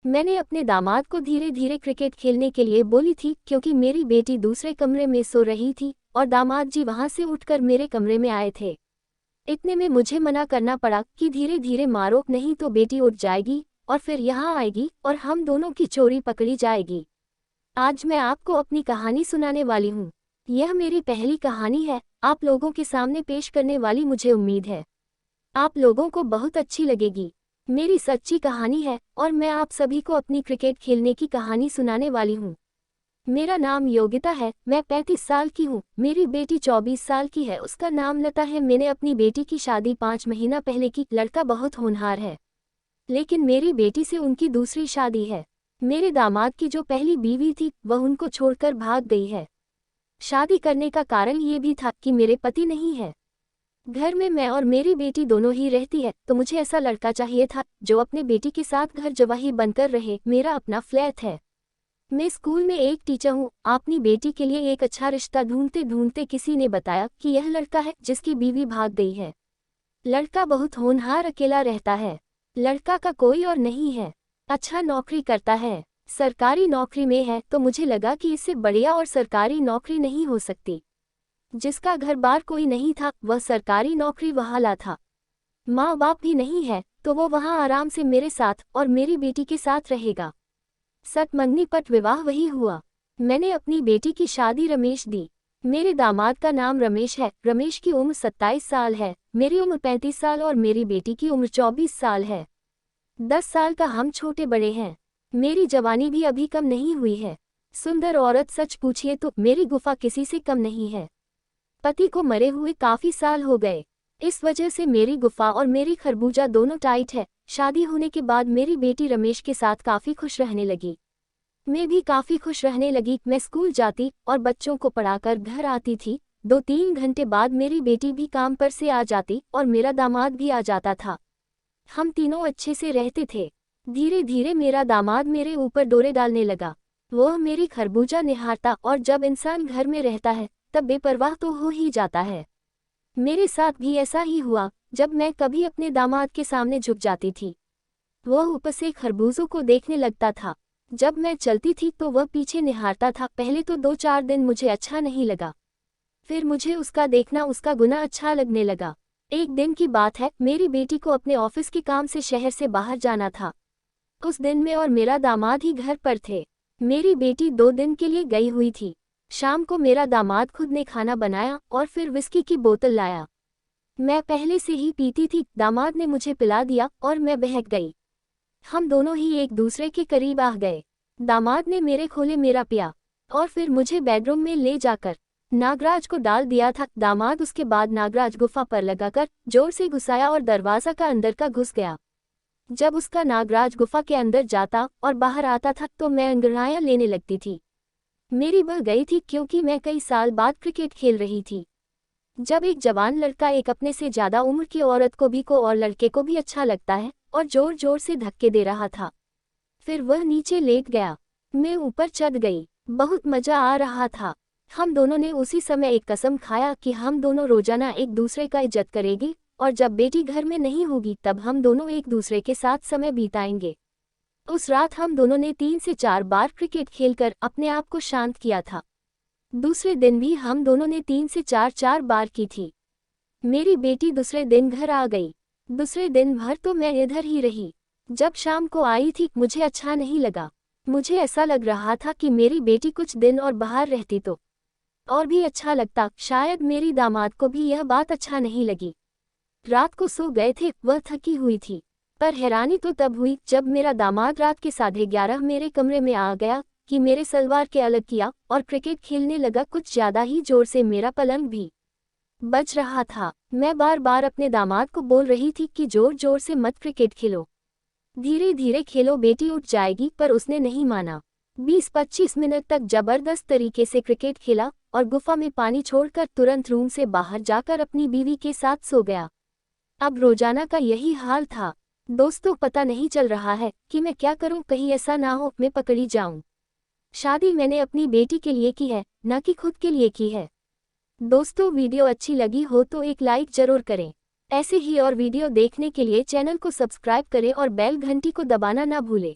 मैंने अपने दामाद को धीरे धीरे क्रिकेट खेलने के लिए बोली थी क्योंकि मेरी बेटी दूसरे कमरे में सो रही थी और दामाद जी वहां से उठकर मेरे कमरे में आए थे। इतने में मुझे मना करना पड़ा कि धीरे धीरे मारो, नहीं तो बेटी उठ जाएगी और फिर यहाँ आएगी और हम दोनों की चोरी पकड़ी जाएगी। आज मैं आपको अपनी कहानी सुनाने वाली हूँ। यह मेरी पहली कहानी है, आप लोगों के सामने पेश करने वाली। मुझे उम्मीद है आप लोगों को बहुत अच्छी लगेगी। मेरी सच्ची कहानी है और मैं आप सभी को अपनी क्रिकेट खेलने की कहानी सुनाने वाली हूँ। मेरा नाम योगिता है, मैं 35 साल की हूँ। मेरी बेटी 24 साल की है, उसका नाम लता है। मैंने अपनी बेटी की शादी 5 महीना पहले की। लड़का बहुत होनहार है, लेकिन मेरी बेटी से उनकी दूसरी शादी है। मेरे दामाद की जो पहली बीवी थी वह उनको छोड़कर भाग गई है। शादी करने का कारण ये भी था कि मेरे पति नहीं है। घर में मैं और मेरी बेटी दोनों ही रहती है, तो मुझे ऐसा लड़का चाहिए था जो अपने बेटी के साथ घर जवाही बनकर रहे। मेरा अपना फ्लैट है, मैं स्कूल में एक टीचर हूँ। अपनी बेटी के लिए एक अच्छा रिश्ता ढूंढते ढूंढते किसी ने बताया कि यह लड़का है जिसकी बीवी भाग गई है। लड़का बहुत होनहार, अकेला रहता है। लड़का का कोई और नहीं है, अच्छा नौकरी करता है, सरकारी नौकरी में है। तो मुझे लगा कि इससे बढ़िया और सरकारी नौकरी नहीं हो सकती। जिसका घर बार कोई नहीं था वह सरकारी नौकरी वाला था। माँ बाप भी नहीं है, तो वो वहाँ आराम से मेरे साथ और मेरी बेटी के साथ रहेगा। सतमंगनी पट विवाह वही हुआ। मैंने अपनी बेटी की शादी रमेश दी। मेरे दामाद का नाम रमेश है। रमेश की उम्र 27 साल है, मेरी उम्र 35 साल और मेरी बेटी की उम्र 24 साल है। 10 साल का हम छोटे बड़े हैं। मेरी जवानी भी अभी कम नहीं हुई है। सुंदर औरत, सच पूछिए तो मेरी गुफा किसी से कम नहीं है। पति को मरे हुए काफी साल हो गए, इस वजह से मेरी गुफा और मेरी खरबूजा दोनों टाइट है। शादी होने के बाद मेरी बेटी रमेश के साथ काफी खुश रहने लगी। मैं भी काफी खुश रहने लगी। मैं स्कूल जाती और बच्चों को पढ़ाकर घर आती थी। 2-3 घंटे बाद मेरी बेटी भी काम पर से आ जाती और मेरा दामाद भी आ जाता था। हम तीनों अच्छे से रहते थे। धीरे धीरे मेरा दामाद मेरे ऊपर डोरे डालने लगा। वह मेरी खरबूजा निहारता और जब इंसान घर में रहता है तब बेपरवाह तो हो ही जाता है। मेरे साथ भी ऐसा ही हुआ। जब मैं कभी अपने दामाद के सामने झुक जाती थी, वह ऊपर से खरबूजों को देखने लगता था। जब मैं चलती थी तो वह पीछे निहारता था। पहले तो 2-4 दिन मुझे अच्छा नहीं लगा, फिर मुझे उसका देखना उसका गुना अच्छा लगने लगा। एक दिन की बात है, मेरी बेटी को अपने ऑफिस के काम से शहर से बाहर जाना था। उस दिन मैं और मेरा दामाद ही घर पर थे। मेरी बेटी 2 दिन के लिए गई हुई थी। शाम को मेरा दामाद खुद ने खाना बनाया और फिर विस्की की बोतल लाया। मैं पहले से ही पीती थी, दामाद ने मुझे पिला दिया और मैं बहक गई। हम दोनों ही एक दूसरे के करीब आ गए। दामाद ने मेरे खोले मेरा पिया और फिर मुझे बेडरूम में ले जाकर नागराज को डाल दिया था। दामाद उसके बाद नागराज गुफा पर लगाकर जोर से घुसाया और दरवाजा का अंदर का घुस गया। जब उसका नागराज गुफा के अंदर जाता और बाहर आता था तो मैं अंगड़ाइयां लेने लगती थी। मेरी बह गई थी क्योंकि मैं कई साल बाद क्रिकेट खेल रही थी। जब एक जवान लड़का एक अपने से ज्यादा उम्र की औरत को और लड़के को भी अच्छा लगता है और जोर जोर से धक्के दे रहा था। फिर वह नीचे लेट गया, मैं ऊपर चढ़ गई। बहुत मजा आ रहा था। हम दोनों ने उसी समय एक कसम खाया कि हम दोनों रोजाना एक दूसरे का इज्जत करेंगे और जब बेटी घर में नहीं होगी तब हम दोनों एक दूसरे के साथ समय बिताएंगे। उस रात हम दोनों ने 3 से 4 बार क्रिकेट खेलकर अपने आप को शांत किया था। दूसरे दिन भी हम दोनों ने 3 से 4 बार की थी। मेरी बेटी दूसरे दिन घर आ गई। दूसरे दिन भर तो मैं इधर ही रही। जब शाम को आई थी मुझे अच्छा नहीं लगा। मुझे ऐसा लग रहा था कि मेरी बेटी कुछ दिन और बाहर रहती तो और भी अच्छा लगता। शायद मेरी दामाद को भी यह बात अच्छा नहीं लगी। रात को सो गए थे, वह थकी हुई थी। पर हैरानी तो तब हुई जब मेरा दामाद रात के 11:30 मेरे कमरे में आ गया कि मेरे सलवार के अलग किया और क्रिकेट खेलने लगा कुछ ज्यादा ही जोर से। मेरा पलंग भी बज रहा था। मैं बार बार अपने दामाद को बोल रही थी कि जोर जोर से मत क्रिकेट खेलो, धीरे धीरे खेलो, बेटी उठ जाएगी, पर उसने नहीं माना। 20-25 मिनट तक जबरदस्त तरीके से क्रिकेट खेला और गुफा में पानी छोड़कर तुरंत रूम से बाहर जाकर अपनी बीवी के साथ सो गया। अब रोजाना का यही हाल था। दोस्तों, पता नहीं चल रहा है कि मैं क्या करूं, कहीं ऐसा ना हो मैं पकड़ी जाऊं। शादी मैंने अपनी बेटी के लिए की है, ना कि खुद के लिए की है। दोस्तों, वीडियो अच्छी लगी हो तो एक लाइक जरूर करें। ऐसे ही और वीडियो देखने के लिए चैनल को सब्सक्राइब करें और बेल घंटी को दबाना ना भूलें।